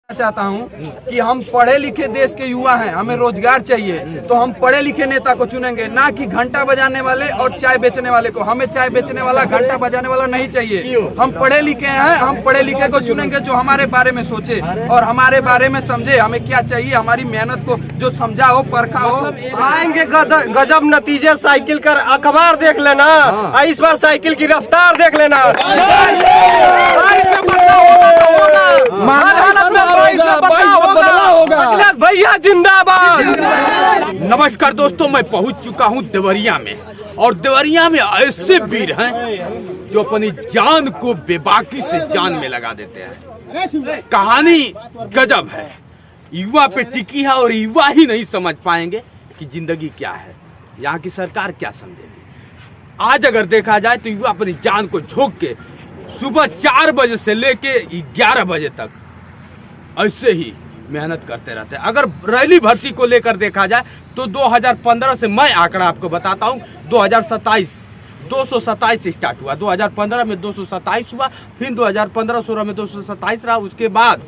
चाहता हूं कि हम पढ़े लिखे देश के युवा हैं, हमें रोजगार चाहिए, तो हम पढ़े लिखे नेता को चुनेंगे, ना कि घंटा बजाने वाले और चाय बेचने वाले को। हमें चाय बेचने वाला, घंटा बजाने वाला नहीं चाहिए। हम पढ़े लिखे हैं, हम पढ़े लिखे को चुनेंगे जो हमारे बारे में सोचे और हमारे बारे में समझे, हमें क्या चाहिए, हमारी मेहनत को जो समझा हो, परखा हो। आएंगे गजब नतीजे साइकिल कर अखबार देख लेना, इस बार साइकिल की रफ्तार देख लेना। भैया जिंदाबाद। नमस्कार दोस्तों, मैं पहुंच चुका हूं देवरिया में, और देवरिया में ऐसे वीर हैं जो अपनी जान को बेबाकी से जान में लगा देते हैं। कहानी गजब है, युवा पे टिकी है और युवा ही नहीं समझ पाएंगे कि जिंदगी क्या है, यहाँ की सरकार क्या समझेगी। आज अगर देखा जाए तो युवा अपनी जान को झोंक के सुबह 4 बजे से लेके 11 बजे तक ऐसे ही मेहनत करते रहते हैं। अगर रैली भर्ती को लेकर देखा जाए तो 2015 से, मैं आंकड़ा आपको बताता हूं, 2027 227 स्टार्ट हुआ, 2015 में 227 हुआ, फिर 2015-16 में 227 रहा, उसके बाद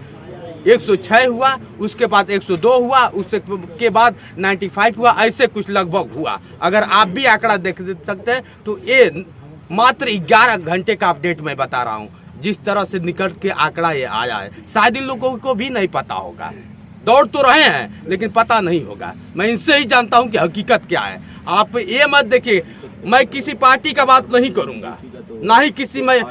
106 हुआ, उसके बाद 102 हुआ, उसके बाद 95 हुआ, ऐसे कुछ लगभग हुआ। अगर आप भी आंकड़ा देख सकते हैं तो ये मात्र 11 घंटे का अपडेट मैं बता रहा हूं। जिस तरह से निकट के आंकड़ा ये आया है, शायद इन लोगों को भी नहीं पता होगा। दौड़ तो रहे हैं लेकिन पता नहीं होगा। मैं इनसे ही जानता हूं कि हकीकत क्या है। आप ये मत देखिए, मैं किसी पार्टी का बात नहीं करूंगा, ना ही किसी मैं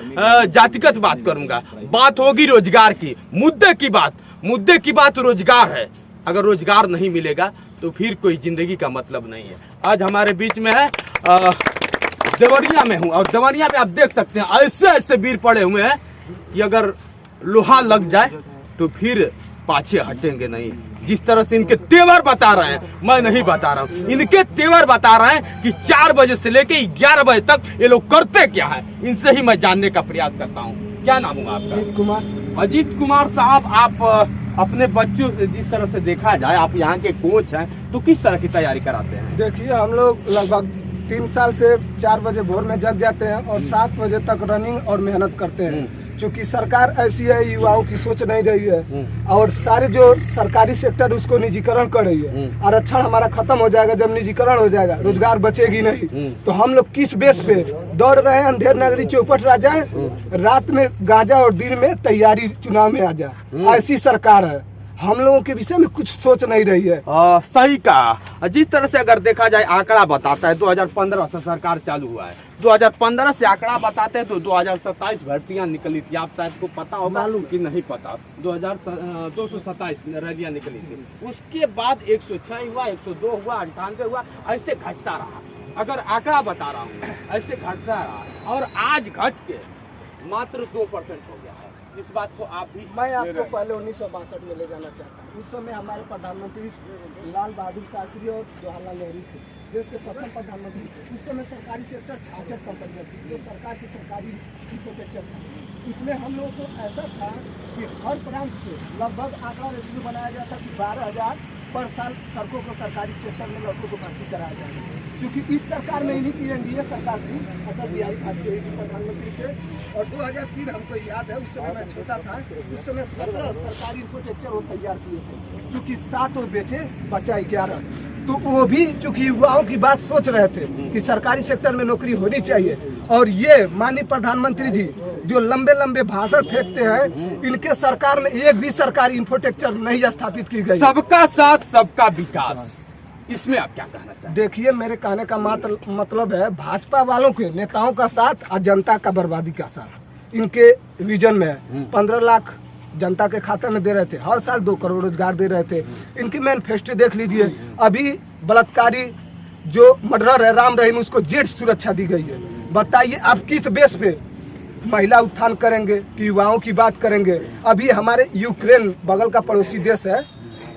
जातिगत बात करूंगा। बात होगी रोजगार की, मुद्दे की बात रोजगार है। अगर रोजगार नहीं मिलेगा तो फिर कोई जिंदगी का मतलब नहीं है। आज हमारे बीच में है, देवरिया में हूँ, और देवरिया में आप देख सकते हैं ऐसे वीर पड़े हुए हैं कि अगर लोहा लग जाए तो फिर पाछे हटेंगे नहीं। जिस तरह से इनके तेवर बता रहे हैं, मैं नहीं बता रहा हूँ, इनके तेवर बता रहे हैं कि 4 बजे से लेके 11 बजे तक ये लोग करते क्या है। इनसे ही मैं जानने का प्रयास करता हूँ। क्या नाम हुआ आपका? अजीत कुमार। अजीत कुमार साहब, आप अपने बच्चों से, जिस तरह से देखा जाए आप यहाँ के कोच हैं, तो किस तरह की तैयारी कराते हैं? देखिए, हम लोग लगभग 3 साल से 4 बजे भोर में जग जाते हैं और 7 बजे तक रनिंग और मेहनत करते हैं। क्योंकि सरकार ऐसी है, युवाओं की सोच नहीं रही है और सारे जो सरकारी सेक्टर उसको निजीकरण कर रही है। आरक्षण हमारा खत्म हो जाएगा, जब निजीकरण हो जाएगा रोजगार बचेगी नहीं। तो हम लोग किस बेस पे दौड़ रहे हैं? अंधेर नगरी चौपट रह जाए, रात में गांजा और दिन में तैयारी चुनाव में आ जाए, ऐसी सरकार है। हम लोगों के विषय में कुछ सोच नहीं रही है। सही कहा। जिस तरह से अगर देखा जाए आंकड़ा बताता है 2015 से सरकार चालू हुआ है, 2015 से आंकड़ा बताते हैं तो 2027 भर्तियां निकली थी। आप शायद को पता होगा, मालूम कि नहीं पता, 227 रैलियां निकली थी। उसके बाद 106 हुआ, 102 हुआ, 98 हुआ, ऐसे घटता रहा। अगर आंकड़ा बता रहा हूँ, ऐसे घटता रहा और आज घट के मात्र 2% हो गया है। इस बात को आप भी, मैं आपको पहले 1962 में ले जाना चाहता हूँ। उस समय हमारे प्रधानमंत्री लाल बहादुर शास्त्री और जवाहरलाल नेहरू थे, देश के प्रथम प्रधानमंत्री थे। उस समय सरकारी सेक्टर 66 कंपनियां थी, जो सरकार की सरकारी इंफ्रास्ट्रक्चर था। इसमें हम लोगों को ऐसा था कि हर प्रांत से लगभग आंकड़ा रेशियो बनाया गया था कि 12,000 पर साल सड़कों को सरकारी सेक्टर में लड़कों को भर्ती कराया जाएगा। क्योंकि इस सरकार में इन्हीं की एनडीए सरकार थी, अटल बिहारी वाजपेयी जी प्रधानमंत्री थे। और 2003 हमको याद है, उस समय मैं छोटा था, उस समय 17 सरकारी इंफ्रास्ट्रक्चर वो तैयार किए थे, चूँकि 7 और बेचे, बचा 11। तो वो भी चूँकि युवाओं की बात सोच रहे थे कि सरकारी सेक्टर में नौकरी होनी चाहिए। और ये माननीय प्रधानमंत्री जी जो लंबे लंबे भाषण फेंकते हैं, इनके सरकार में एक भी सरकारी इंफ्रास्ट्रक्चर नहीं स्थापित की गई। सबका साथ सबका विकास, इसमें आप क्या कहना चाहते हैं? देखिए, मेरे कहने का मतलब है भाजपा वालों के नेताओं का साथ और जनता का बर्बादी का साथ इनके विजन में है। 15 लाख जनता के खाते में दे रहे थे, हर साल 2 करोड़ रोजगार दे रहे थे। इनकी मैनिफेस्टो देख लीजिए। अभी बलात्कारी जो मर्डर है राम रहीम, उसको जेड सुरक्षा दी गई है। बताइए आप किस बेस पे महिला उत्थान करेंगे कि युवाओं की बात करेंगे? अभी हमारे यूक्रेन बगल का पड़ोसी देश है,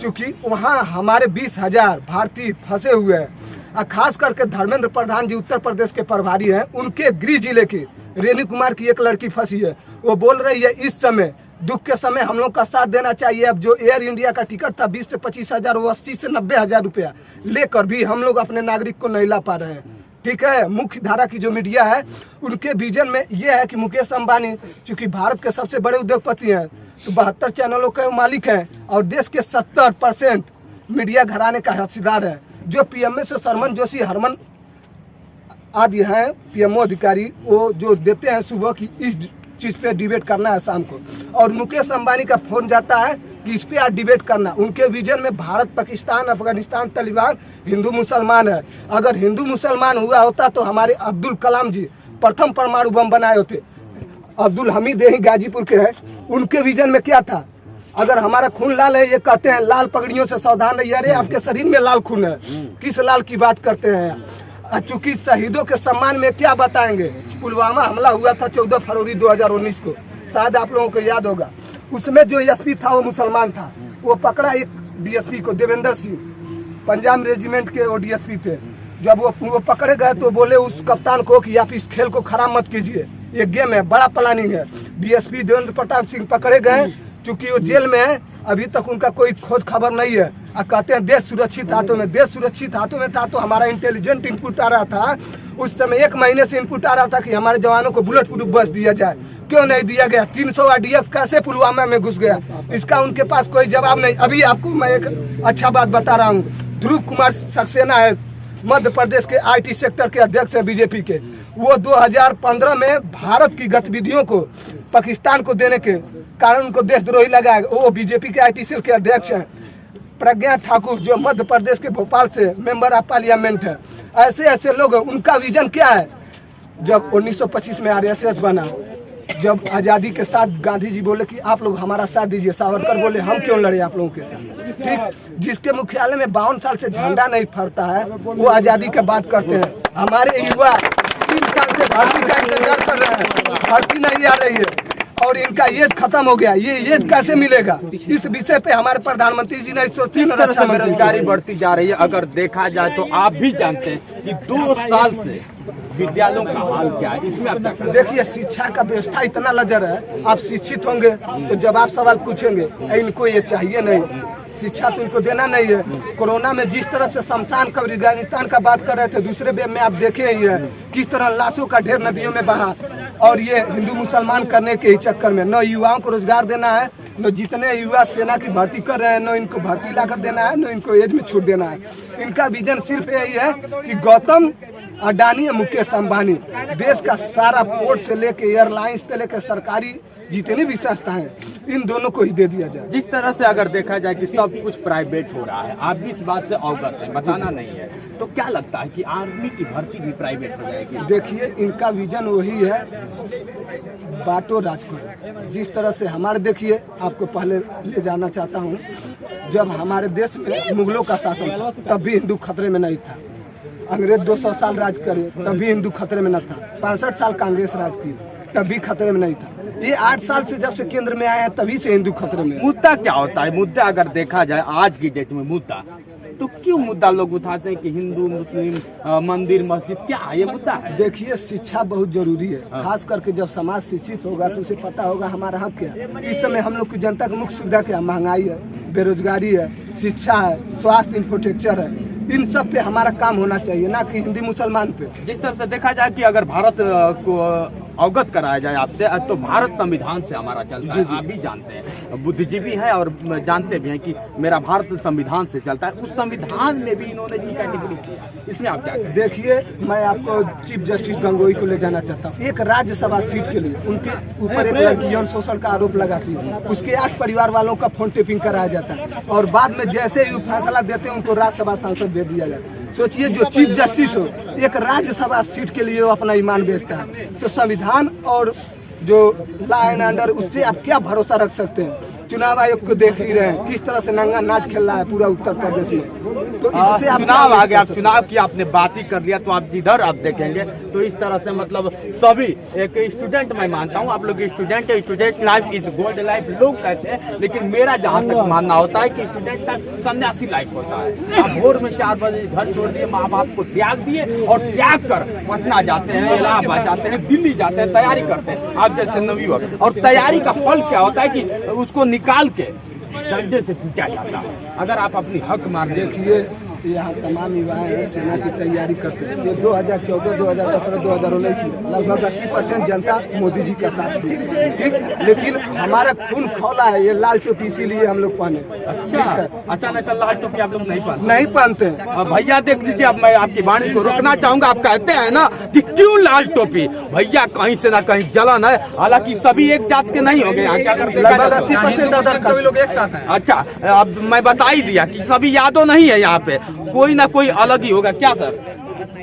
चूँकि वहाँ हमारे 20,000 भारतीय फंसे हुए हैं। खास करके धर्मेंद्र प्रधान जी उत्तर प्रदेश के प्रभारी हैं, उनके गृह जिले की रेणु कुमार की एक लड़की फंसी है। वो बोल रही है इस समय दुख के समय हम लोग का साथ देना चाहिए। अब जो एयर इंडिया का टिकट था 20 से 25,000, वो 80 से 90,000 रुपया लेकर भी हम लोग अपने नागरिक को नहीं ला पा रहे हैं। ठीक है, मुख्य धारा की जो मीडिया है उनके विजन में ये है कि मुकेश अंबानी चूंकि भारत के सबसे बड़े उद्योगपति हैं, तो 72 चैनलों के मालिक हैं और देश के 70% मीडिया घराने का हिस्सेदार है। जो पीएमओ से शर्मन जोशी, हरमन आदि हैं पीएमओ अधिकारी, वो जो देते हैं सुबह की इस चीज़ पे डिबेट करना है शाम को, और मुकेश अंबानी का फोन जाता है कि इस पे आज डिबेट करना। उनके विजन में भारत, पाकिस्तान, अफगानिस्तान, तालिबान, हिंदू मुसलमान है। अगर हिंदू मुसलमान हुआ होता तो हमारे अब्दुल कलाम जी प्रथम परमाणु बम बनाए होते। अब्दुल हमीद यही गाजीपुर के हैं, उनके विजन में क्या था? अगर हमारा खून लाल है, ये कहते हैं लाल पगड़ियों से सावधान रहिए। अरे आपके शरीर में लाल खून है, किस लाल की बात करते हैं? चूंकि शहीदों के सम्मान में क्या बताएंगे? पुलवामा हमला हुआ था 14 फरवरी 2019 को, शायद आप लोगों को याद होगा। उसमें जो एसपी था वो मुसलमान था, वो पकड़ा एक डीएसपी को, देवेंद्र सिंह, पंजाब रेजिमेंट के वो डीएसपी थे। जब वो पकड़े गए तो बोले उस कप्तान को कि आप इस खेल को खराब मत कीजिए, ये गेम है, बड़ा प्लानिंग है। डीएसपी देवेंद्र प्रताप सिंह पकड़े गए, चूंकि वो जेल में है, अभी तक उनका कोई खोज खबर नहीं है। और कहते हैं देश सुरक्षित हाथों में। देश सुरक्षित हाथों में था तो हमारा इंटेलिजेंट इनपुट आ रहा था उस समय, 1 महीने से इनपुट आ रहा था कि हमारे जवानों को बुलेट प्रूफ बस दिया जाए। क्यों नहीं दिया गया? 300 आरडीएक्स कैसे पुलवामा में घुस गया? इसका उनके पास कोई जवाब नहीं। अभी आपको मैं एक अच्छा बात बता रहा हूँ, ध्रुव कुमार सक्सेना है, मध्य प्रदेश के IT सेक्टर के अध्यक्ष हैं बीजेपी के। वो 2015 में भारत की गतिविधियों को पाकिस्तान को देने के कारण उनको देशद्रोही लगा। वो बीजेपी के IT सेल के अध्यक्ष हैं। प्रज्ञा ठाकुर जो मध्य प्रदेश के भोपाल से मेंबर ऑफ पार्लियामेंट है। ऐसे ऐसे लोग, उनका विजन क्या है? जब 1925 में RSS बना, जब आज़ादी के साथ गांधी जी बोले कि आप लोग हमारा साथ दीजिए, सावरकर बोले हम क्यों लड़े आप लोगों के साथ, ठीक। जिसके मुख्यालय में 52 साल से झंडा नहीं फहरता है वो आज़ादी की बात करते हैं। हमारे युवा 3 साल से भर्ती का इंतजार कर रहे हैं, भर्ती नहीं आ रही है और इनका एज खत्म हो गया। ये एज कैसे मिलेगा? इस विषय पे हमारे प्रधानमंत्री जी ने सोचती बेरोजगारी बढ़ती जा रही है। अगर देखा जाए तो आप भी जानते हैं कि 2 साल से विद्यालयों का हाल क्या है, इसमें आप क्या करें? देखिए, शिक्षा का व्यवस्था इतना लजर है, आप शिक्षित होंगे तो जब आप सवाल पूछेंगे इनको ये चाहिए नहीं, शिक्षा तो इनको देना नहीं है। कोरोना में जिस तरह से शमशान का, अफगानिस्तान का बात कर रहे थे, दूसरे वेब में आप देखे ही है किस तरह लाशों का ढेर नदियों में बहा। और ये हिंदू मुसलमान करने के ही चक्कर में न युवाओं को रोजगार देना है, न जितने युवा सेना की भर्ती कर रहे हैं न इनको भर्ती ला कर देना है, न इनको एज में छूट देना है। इनका विजन सिर्फ यही है कि गौतम अडानी और मुकेश अंबानी देश का सारा पोर्ट से लेके एयरलाइंस से लेके सरकारी जितनी भी संस्था है, इन दोनों को ही दे दिया जाए। जिस तरह से अगर देखा जाए कि सब कुछ प्राइवेट हो रहा है, आप भी इस बात से अवगत हैं, बताना नहीं है, तो क्या लगता है कि आर्मी की भर्ती भी प्राइवेट हो जाएगी? देखिए, इनका विजन वही है, बांटो राज करो। जिस तरह से हमारे, देखिए आपको पहले ले जाना चाहता हूँ, जब हमारे देश में मुगलों का शासन था तब भी हिंदू खतरे में नहीं था। अंग्रेज 200 साल राज करे तब भी हिंदू खतरे में न था। 65 साल कांग्रेस राज की तब भी खतरे में नहीं था। ये 8 साल से जब से केंद्र में आया है तभी से हिंदू खतरे में है। मुद्दा क्या होता है? मुद्दा अगर देखा जाए आज की डेट में मुद्दा, तो क्यों मुद्दा लोग उठाते हैं कि हिंदू मुस्लिम मंदिर मस्जिद, क्या ये मुद्दा है? देखिए, शिक्षा बहुत जरूरी है, खास करके जब समाज शिक्षित होगा तो उसे पता होगा हमारा हक क्या है। इस समय हम लोग की जनता की मुख्य सुविधा क्या? महंगाई है, बेरोजगारी है, शिक्षा है, स्वास्थ्य इंफ्रास्ट्रक्चर है। इन सब पे हमारा काम होना चाहिए, ना कि हिंदी मुसलमान पे। जिस तरह से देखा जाए कि अगर भारत को अवगत कराया जाए आपसे, तो भारत संविधान से हमारा चलता है। आप भी जानते हैं, बुद्धिजीवी हैं और जानते भी हैं कि मेरा भारत संविधान से चलता है। उस संविधान में भी इन्होंने टीका टिप्पणी किया, इसमें आप क्या करें? देखिए, मैं आपको चीफ जस्टिस गंगोई को ले जाना चाहता हूँ। एक राज्यसभा सीट के लिए उनके ऊपर एक लड़की यौन शोषण का आरोप लगाती है, उसके 8 परिवार वालों का फोन टेपिंग कराया जाता है और बाद में जैसे ही फैसला देते हैं उनको राज्यसभा सांसद दे दिया जाता है। सोचिए, जो चीफ जस्टिस हो एक राज्यसभा सीट के लिए वो अपना ईमान बेचता है, तो संविधान और जो लॉ एंड ऑर्डर, उससे आप क्या भरोसा रख सकते हैं? चुनाव आयोग को देख ही रहे हैं किस तरह से नंगा नाच खेल रहा है पूरा उत्तर प्रदेश में। तो इससे आप चुनाव आ गया, चुनाव की आपने बात ही कर लिया, तो आप जिधर आप देखेंगे तो इस तरह से मतलब सभी एक स्टूडेंट, मैं मानता हूँ आप लोग स्टूडेंट है, student life is gold life लोग कहते हैं, लेकिन मेरा जहाँ तक मानना होता है कि स्टूडेंट का सन्यासी लाइफ होता है। आप भोर में 4 बजे घर छोड़ दिए, माँ बाप को त्याग दिए और त्याग कर पटना जाते हैं, इलाहाबाद जाते हैं, दिल्ली जाते हैं, तैयारी करते हैं आप जैसे नवयुवक। और तैयारी का फल क्या होता है कि उसको निकाल के डंडे से पीटा जाता है। अगर आप अपनी हक मार, देखिए यहाँ तमाम युवाएं हैं, सेना की तैयारी करते हैं। ये 2014, 2017, 2019 में लगभग 80% जनता मोदी जी का साथ दी, ठीक। लेकिन हमारा खून खौला है, ये लाल टोपी इसीलिए हम लोग पहने। अचानक लाल टोपी आप लोग नहीं पहनते हैं। भैया देख लीजिए, अब मैं आपकी वाणी को रोकना चाहूंगा। आप कहते हैं ना कि क्यों लाल टोपी, भैया कहीं से ना कहीं जलन है। हालांकि सभी एक जात के नहीं होंगे यहाँ, क्या करते लगभग 80% सभी लोग एक साथ हैं। अच्छा, अब मैं बता ही दिया कि सभी यादव नहीं है यहाँ पे, कोई ना कोई अलग ही होगा। क्या सर?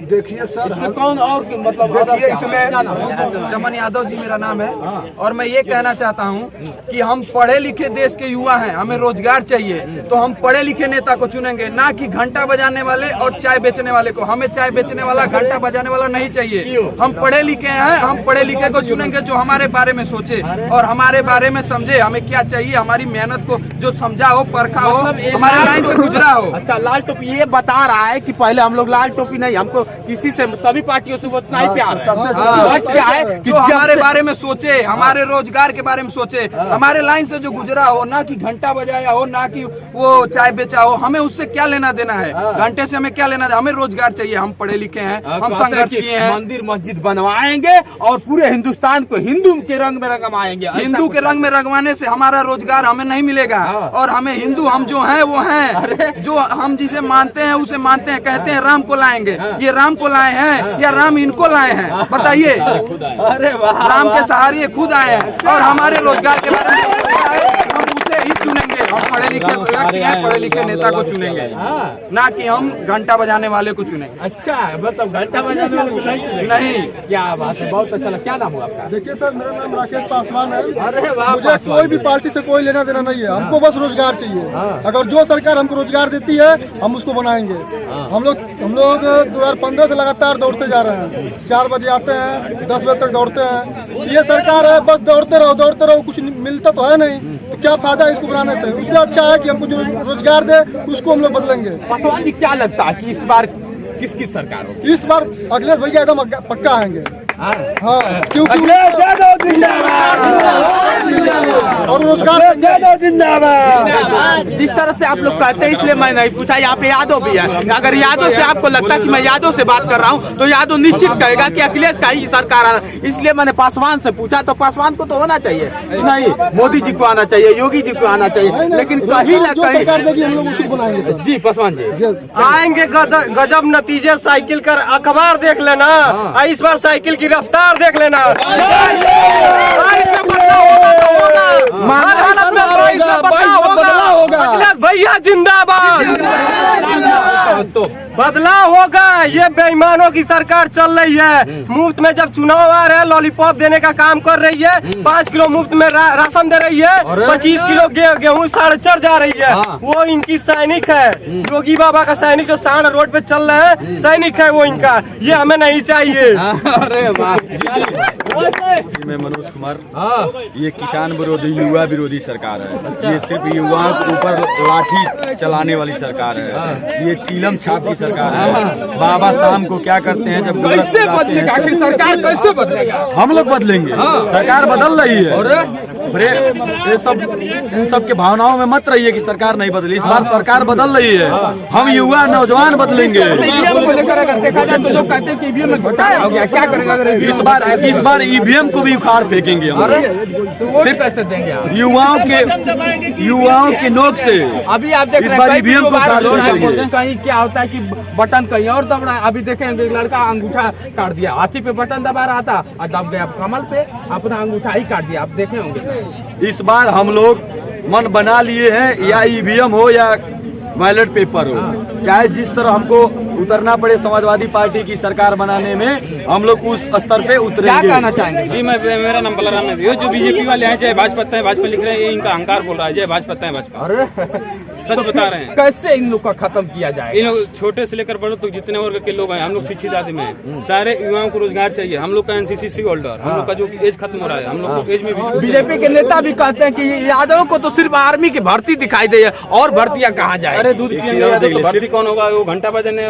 देखिए सर, इसमें कौन और मतलब देखिए इसमें चमन यादव जी मेरा नाम है। और मैं ये कहना चाहता हूँ कि हम पढ़े लिखे देश के युवा हैं, हमें रोजगार चाहिए, तो हम पढ़े लिखे नेता को चुनेंगे, ना कि घंटा बजाने वाले और चाय बेचने वाले को। हमें चाय बेचने वाला, घंटा बजाने वाला नहीं चाहिए। हम पढ़े लिखे हैं, हम पढ़े लिखे को चुनेंगे जो हमारे बारे में सोचे और हमारे बारे में समझे, हमें क्या चाहिए, हमारी मेहनत को जो समझा हो, परखा हो, हमारे लाइन से गुजरा हो। अच्छा, लाल टोपी ये बता रहा है कि पहले हम लोग लाल टोपी नहीं, हमको किसी से, सभी पार्टियों से उतना ही प्यार है। क्या है कि जो हमारे बारे में सोचे, हमारे रोजगार के बारे में सोचे, हमारे लाइन से जो गुजरा हो, ना कि घंटा बजाया हो, ना कि वो चाय बेचा हो। हमें उससे क्या लेना देना है, घंटे से हमें क्या लेना देना। हमें रोजगार चाहिए, हम पढ़े लिखे हैं, हम संघर्ष किए हैं। मंदिर मस्जिद बनवाएंगे और पूरे हिंदुस्तान को हिंदू के रंग में रंगवाएंगे। हिंदू के रंग में रंगवाने से हमारा रोजगार हमें नहीं मिलेगा। और हमें हिंदू, हम जो हैं वो हैं, जो हम जिसे मानते हैं उसे मानते हैं। कहते हैं राम को लाएंगे, ये राम को लाए हैं या राम इनको लाए हैं, बताइए। अरे वाह, राम के सहारे खुद आए हैं और हमारे रोजगार के बारे में हम उसे ही चुनेंगे। हम पढ़े लिखे व्यक्ति हैं, पढ़े लिखे नेता को चुनेंगे, ना कि हम घंटा बजाने वाले को चुनेंगे। अच्छा, मतलब घंटा बजाने वाले को नहीं। क्या बात है, बहुत अच्छा लगा। क्या नाम हुआ आपका? देखिए सर, मेरा नाम राकेश पासवान है। अरे वाह, मुझे कोई भी पार्टी से कोई लेना देना नहीं है, हमको बस रोजगार चाहिए। अगर जो सरकार हमको रोजगार देती है हम उसको बनाएंगे। हम लोग 2015 से लगातार दौड़ते जा रहे हैं। 4 बजे आते हैं, 10 बजे तक दौड़ते हैं। ये सरकार है, बस दौड़ते रहो, कुछ मिलता तो है नहीं, तो क्या फायदा है इसको बनाने से। उससे अच्छा है कि हमको जो रोजगार दे उसको हम लोग बदलेंगे। पासवान जी, क्या लगता है कि इस बार किसकी सरकार होगी? इस बार अखिलेश भैया एकदम पक्का आएंगे। हाँ, क्योंकि और रोजगार जिंदाबाद। जिस तरह से आप लोग कहते हैं इसलिए मैं नहीं पूछा। यहाँ पे यादव भी है। अगर यादव से आपको लगता है कि मैं यादव से बात कर रहा हूँ तो यादव निश्चित कहेगा कि अखिलेश का ही सरकार आना। इसलिए मैंने पासवान से पूछा, तो पासवान को तो होना चाहिए कि नहीं, मोदी जी को आना चाहिए, योगी जी को आना चाहिए। लेकिन कहीं ना कहीं हम लोग उसी को बनाएंगे। जी पासवान जी आएंगे गजब नतीजे। साइकिल का अखबार देख लेना, इस बार साइकिल की रफ्तार देख लेना। भैया जिंदाबाद। बदलाव होगा। ये बेईमानों की सरकार चल रही है। मुफ्त में जब चुनाव आ रहे हैं लॉलीपॉप देने का काम कर रही है। 5 किलो मुफ्त में राशन दे रही है। 25 किलो गेहूँ साढ़े जा रही है। वो इनकी सैनिक है, योगी बाबा का सैनिक जो सांड रोड पे चल रहे हैं, सैनिक है वो इनका। ये हमें नहीं चाहिए। अरे वाह। मैं मनोज कुमार। ये किसान विरोधी, युवा विरोधी सरकार है। ये सिर्फ युवाओं के ऊपर लाठी चलाने वाली सरकार है। ये चीलम छाप की सरकार है। बाबा शाम को क्या करते हैं जब कैसे बदलेगा? आखिर सरकार कैसे बदलेगा? हम लोग बदलेंगे। सरकार बदल रही है। ये सब इन सब के भावनाओं में मत रहिए कि सरकार नहीं बदली। इस बार सरकार बदल रही है। हम युवा नौजवान बदलेंगे। ईवीएम को लेकर अगर देखा जाए तो लोग कहते हैं कि ईवीएम में घोटाला हो गया, क्या करेगा? इस बार ईवीएम को भी उखाड़ फेंकेंगे हम। सिर्फ पैसे देंगे आप युवाओं की नोक से। अभी आप देख रहे हैं कहीं क्या होता है कि बटन कहीं और दब रहा है। अभी देखें लड़का अंगूठा काट दिया, हाथी पे बटन दबा रहा था और दब गया कमल पे, अपना अंगूठा ही काट दिया। आप देखे होंगे। इस बार हम लोग मन बना लिए हैं, या ईवीएम हो या बैलेट पेपर हो, चाहे जिस तरह हमको उतरना पड़े समाजवादी पार्टी की सरकार बनाने में, हम लोग उस स्तर पे उतरेंगे। क्या कहना चाहेंगे? जी मेरा नाम बलराम है। ये जो बीजेपी वाले हैं जय भाजपा लिख रहे हैं, ये इनका अहंकार बोल रहा है। जय भाजपा अरे सच बता रहे हैं। कैसे इन लोग का खत्म किया जाए? इन लोग छोटे से लेकर बड़े तक जितने वर्ग के लोग हैं, हम लोग शिक्षित आदमी हैं। सारे युवाओं को रोजगार चाहिए। हम लोग का एनसीसी होल्डर, हम लोग का जो एज खत्म हो रहा है, हम लोग को एज में भी। बीजेपी के नेता भी कहते हैं कि यादव को तो सिर्फ आर्मी की भर्ती दिखाई दे और भर्तियां कहाँ जाए? अरे दूध पिएंगे तो भर्ती कौन होगा? वो घंटा बजाने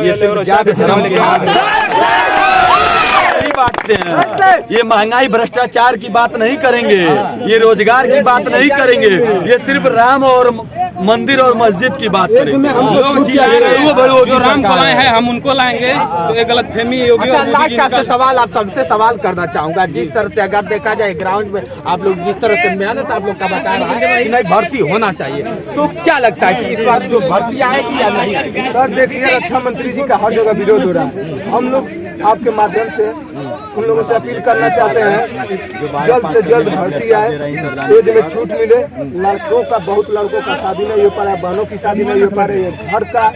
नहीं बांटते हैं। ये महंगाई भ्रष्टाचार की बात नहीं करेंगे, ये रोजगार की बात नहीं करेंगे, ये सिर्फ राम और मंदिर और मस्जिद की बात करेंगे। जो राम को लाए हैं हम उनको लाएंगे, तो ये गलत फहमी होगी। आपसे सवाल, आप सबसे सवाल करना चाहूंगा, जिस तरह से अगर देखा जाए ग्राउंड में आप लोग जिस तरह से मेहनत आप लोग का बता रहा है कि नहीं भर्ती होना चाहिए, तो क्या लगता है कि इस बार जो भर्ती आएगी या नहीं आएगी? सर देखिए, रक्षा मंत्री जी का हर जगह विरोध हो रहा है। हम लोग आपके माध्यम से उन लोगों से अपील करना चाहते हैं जल्द से जल्द भर्ती आए, एज में छूट मिले। लड़कों का, बहुत लड़कों का शादी नहीं हो पा रहा है, बहनों की शादी नहीं हो पा रही है, घर का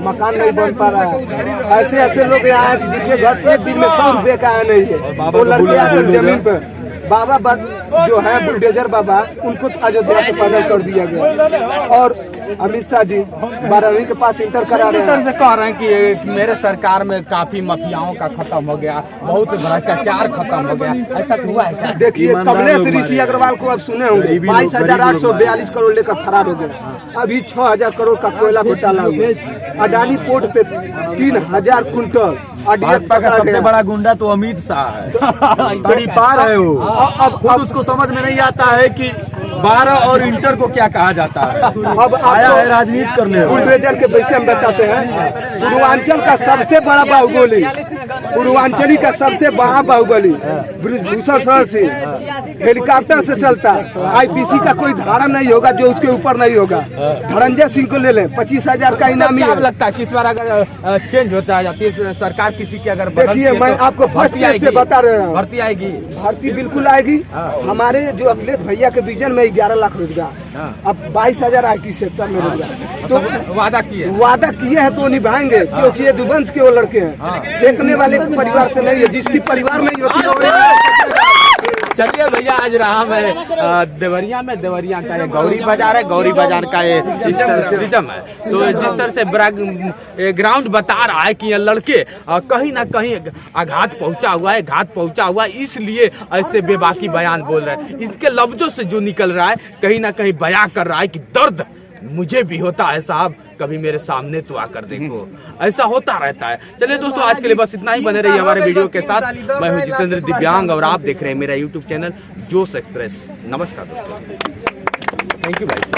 मकान नहीं बन पा रहा है। ऐसे ऐसे लोग यहाँ हैं जिनके घर एक दिन में 100 रुपये का आया नहीं है, वो लड़के आकर जमीन पर बाबा जो है बुलडोजर बाबा, उनको अयोध्या से पैदल कर दिया गया। और अमित शाह जी 12वीं के पास इंटर करा रहे हैं। इस तरह से कह रहे हैं कि मेरे सरकार में काफी माफियाओं का खत्म हो गया, बहुत भ्रष्टाचार खत्म हो गया, ऐसा हुआ है क्या? देखिए, कमलेश ऋषि अग्रवाल को अब सुने होंगे, 22,842 करोड़ लेकर फरार हो गए। अभी 6,000 करोड़ का कोयला घोटाला हुआ। अडानी पोर्ट पे 3,000 कुंटल भाजपा का सबसे बड़ा गुंडा तो अमित शाह है, बड़ी पार है वो। अब खुद उसको समझ में नहीं आता है कि 12 और इंटर को क्या कहा जाता है। अब आया है राजनीति करने। बुलडोजर के पैसे हम बताते हैं। पूर्वांचल का सबसे बड़ा बाहुबली, पूर्वांचली का सबसे बड़ा बाहुबली ब्रजभूषण सर से हेलीकॉप्टर से चलता। आईपीसी का कोई धारा नहीं होगा जो उसके ऊपर नहीं होगा। धनंजय सिंह को ले लें, 25,000 का इनामी है। लगता है कि इस बार अगर चेंज होता है जाती है सरकार किसी की अगर देखिए, मैं आपको फर्स्ट से बता रहा हूँ, भर्ती आएगी, भर्ती बिल्कुल आएगी। हमारे जो अखिलेश भैया के विजन में 11 लाख रोजगार, अब 22,000 IT सेक्टर में रोजगार तो वादा किए हैं तो निभाएंगे, क्योंकि ये दुवंश के वो लड़के हैं, देखने वाले परिवार से नहीं है, जिसकी परिवार नहीं होती है। चलिए भैया, आज रहा मैं देवरिया में। देवरिया का ये गौरी बाजार है, गौरी बाजार का ये इस तरह से रिदम है। तो जिस तरह से ग्राउंड बता रहा है कि ये लड़के कहीं ना कहीं आघात पहुंचा हुआ है, घात पहुंचा हुआ है, इसलिए ऐसे बेबाकी बयान बोल रहे हैं। इसके लफ्जों से जो निकल रहा है कहीं ना कहीं बयां कर रहा है कि दर्द मुझे भी होता है साहब, कभी मेरे सामने तो आकर देखो। ऐसा होता रहता है। चलिए दोस्तों, आज के लिए बस इतना ही। बने रहिए हमारे वीडियो के साथ। मैं हूं जितेंद्र दिव्यांग और आप देख रहे हैं मेरा YouTube चैनल जोश एक्सप्रेस। नमस्कार दोस्तों, थैंक यू भाई।